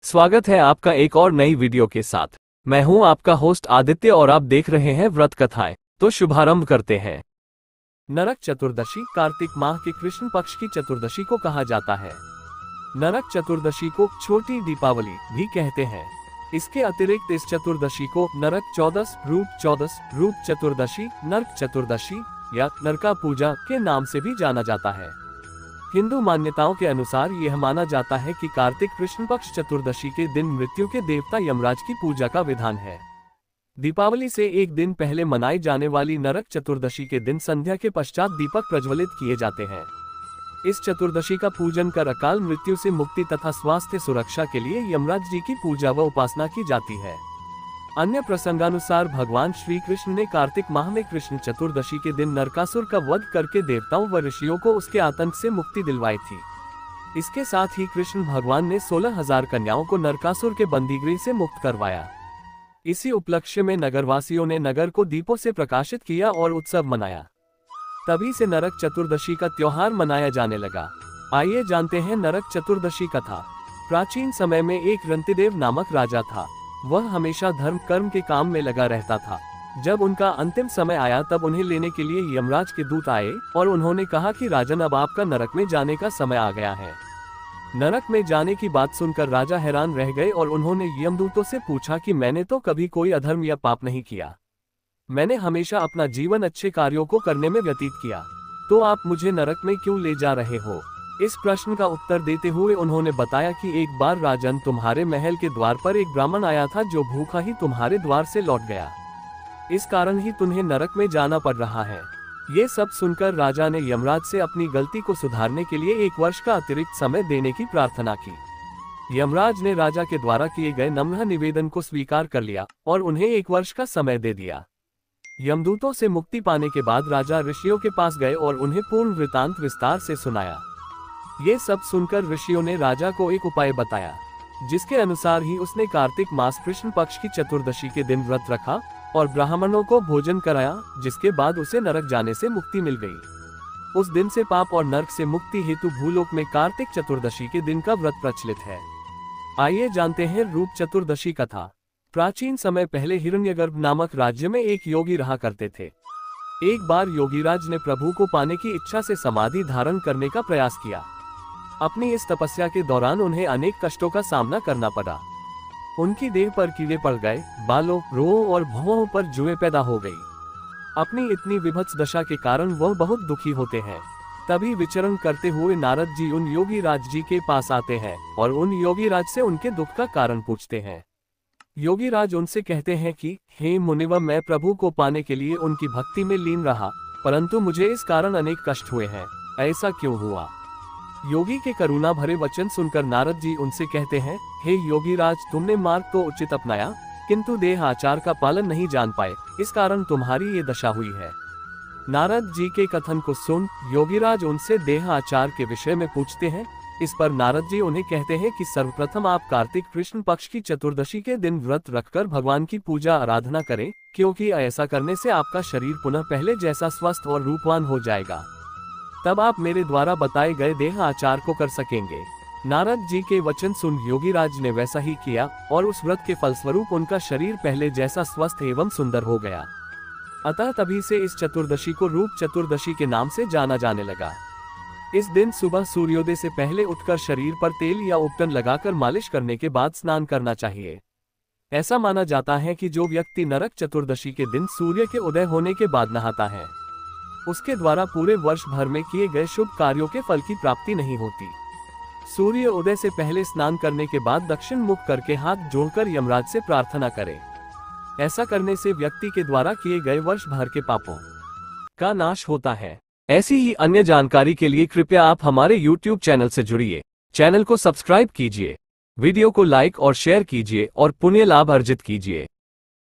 स्वागत है आपका एक और नई वीडियो के साथ। मैं हूं आपका होस्ट आदित्य और आप देख रहे हैं व्रत कथाएं। तो शुभारंभ करते हैं। नरक चतुर्दशी कार्तिक माह के कृष्ण पक्ष की चतुर्दशी को कहा जाता है। नरक चतुर्दशी को छोटी दीपावली भी कहते हैं। इसके अतिरिक्त इस चतुर्दशी को नरक चौदस, रूप चतुर्दशी, नरक चतुर्दशी या नरका पूजा के नाम से भी जाना जाता है। हिंदू मान्यताओं के अनुसार यह माना जाता है कि कार्तिक कृष्ण पक्ष चतुर्दशी के दिन मृत्यु के देवता यमराज की पूजा का विधान है। दीपावली से एक दिन पहले मनाई जाने वाली नरक चतुर्दशी के दिन संध्या के पश्चात दीपक प्रज्वलित किए जाते हैं। इस चतुर्दशी का पूजन कर अकाल मृत्यु से मुक्ति तथा स्वास्थ्य सुरक्षा के लिए यमराज जी की पूजा व उपासना की जाती है। अन्य प्रसंगानुसार भगवान श्री कृष्ण ने कार्तिक माह में कृष्ण चतुर्दशी के दिन नरकासुर का वध करके देवताओं व ऋषियों को उसके आतंक से मुक्ति दिलवाई थी। इसके साथ ही कृष्ण भगवान ने 16,000 कन्याओं को नरकासुर के बंदीगृह से मुक्त करवाया। इसी उपलक्ष्य में नगरवासियों ने नगर को दीपों से प्रकाशित किया और उत्सव मनाया। तभी से नरक चतुर्दशी का त्योहार मनाया जाने लगा। आइए जानते हैं नरक चतुर्दशी कथा। प्राचीन समय में एक रंतिदेव नामक राजा था। वह हमेशा धर्म कर्म के काम में लगा रहता था। जब उनका अंतिम समय आया तब उन्हें लेने के लिए यमराज के दूत आए और उन्होंने कहा कि राजन, अब आपका नरक में जाने का समय आ गया है। नरक में जाने की बात सुनकर राजा हैरान रह गए और उन्होंने यमदूतों से पूछा कि मैंने तो कभी कोई अधर्म या पाप नहीं किया। मैंने हमेशा अपना जीवन अच्छे कार्यों को करने में व्यतीत किया, तो आप मुझे नरक में क्यों ले जा रहे हो? इस प्रश्न का उत्तर देते हुए उन्होंने बताया कि एक बार राजन, तुम्हारे महल के द्वार पर एक ब्राह्मण आया था जो भूखा ही तुम्हारे द्वार से लौट गया। इस कारण ही तुम्हें नरक में जाना पड़ रहा है। ये सब सुनकर राजा ने यमराज से अपनी गलती को सुधारने के लिए 1 वर्ष का अतिरिक्त समय देने की प्रार्थना की। यमराज ने राजा के द्वारा किए गए नम्र निवेदन को स्वीकार कर लिया और उन्हें 1 वर्ष का समय दे दिया। यमदूतों से मुक्ति पाने के बाद राजा ऋषियों के पास गए और उन्हें पूर्ण वृतांत विस्तार से सुनाया। ये सब सुनकर ऋषियों ने राजा को एक उपाय बताया, जिसके अनुसार ही उसने कार्तिक मास कृष्ण पक्ष की चतुर्दशी के दिन व्रत रखा और ब्राह्मणों को भोजन कराया, जिसके बाद उसे नरक जाने से मुक्ति मिल गई। उस दिन से पाप और नरक से मुक्ति हेतु भूलोक में कार्तिक चतुर्दशी के दिन का व्रत प्रचलित है। आइए जानते हैं रूप चतुर्दशी कथा। प्राचीन समय पहले हिरण्यगर्भ नामक राज्य में एक योगी रहा करते थे। एक बार योगीराज ने प्रभु को पाने की इच्छा से समाधि धारण करने का प्रयास किया। अपनी इस तपस्या के दौरान उन्हें अनेक कष्टों का सामना करना पड़ा। उनकी देह पर कीड़े पड़ गए, बालों, रोओं और भौहों पर जुएं पैदा हो गई। अपनी इतनी विभत्स दशा के कारण वह बहुत दुखी होते हैं। तभी विचरण करते हुए नारद जी उन योगीराज जी के पास आते हैं और उन योगीराज से उनके दुख का कारण पूछते हैं। योगीराज उनसे कहते हैं कि हे मुनिवर, मैं प्रभु को पाने के लिए उनकी भक्ति में लीन रहा, परंतु मुझे इस कारण अनेक कष्ट हुए हैं। ऐसा क्यों हुआ? योगी के करुणा भरे वचन सुनकर नारद जी उनसे कहते हैं, हे योगीराज, तुमने मार्ग तो उचित अपनाया, किंतु देह आचार का पालन नहीं जान पाए, इस कारण तुम्हारी ये दशा हुई है। नारद जी के कथन को सुन योगीराज उनसे देह आचार के विषय में पूछते हैं। इस पर नारद जी उन्हें कहते हैं कि सर्वप्रथम आप कार्तिक कृष्ण पक्ष की चतुर्दशी के दिन व्रत रखकर भगवान की पूजा आराधना करें, क्योंकि ऐसा करने से आपका शरीर पुनः पहले जैसा स्वस्थ और रूपवान हो जाएगा। तब आप मेरे द्वारा बताए गए देह आचार को कर सकेंगे। नारद जी के वचन सुन योगीराज ने वैसा ही किया और उस व्रत के फलस्वरूप उनका शरीर पहले जैसा स्वस्थ एवं सुंदर हो गया। अतः तभी से इस चतुर्दशी को रूप चतुर्दशी के नाम से जाना जाने लगा। इस दिन सुबह सूर्योदय से पहले उठकर शरीर पर तेल या उपटन लगाकर मालिश करने के बाद स्नान करना चाहिए। ऐसा माना जाता है कि जो व्यक्ति नरक चतुर्दशी के दिन सूर्य के उदय होने के बाद नहाता है, उसके द्वारा पूरे वर्ष भर में किए गए शुभ कार्यों के फल की प्राप्ति नहीं होती। सूर्य उदय से पहले स्नान करने के बाद दक्षिण मुख करके हाथ जोड़कर यमराज से प्रार्थना करें। ऐसा करने से व्यक्ति के द्वारा किए गए वर्ष भर के पापों का नाश होता है। ऐसी ही अन्य जानकारी के लिए कृपया आप हमारे YouTube चैनल से जुड़िए। चैनल को सब्सक्राइब कीजिए, वीडियो को लाइक और शेयर कीजिए और पुण्य लाभ अर्जित कीजिए।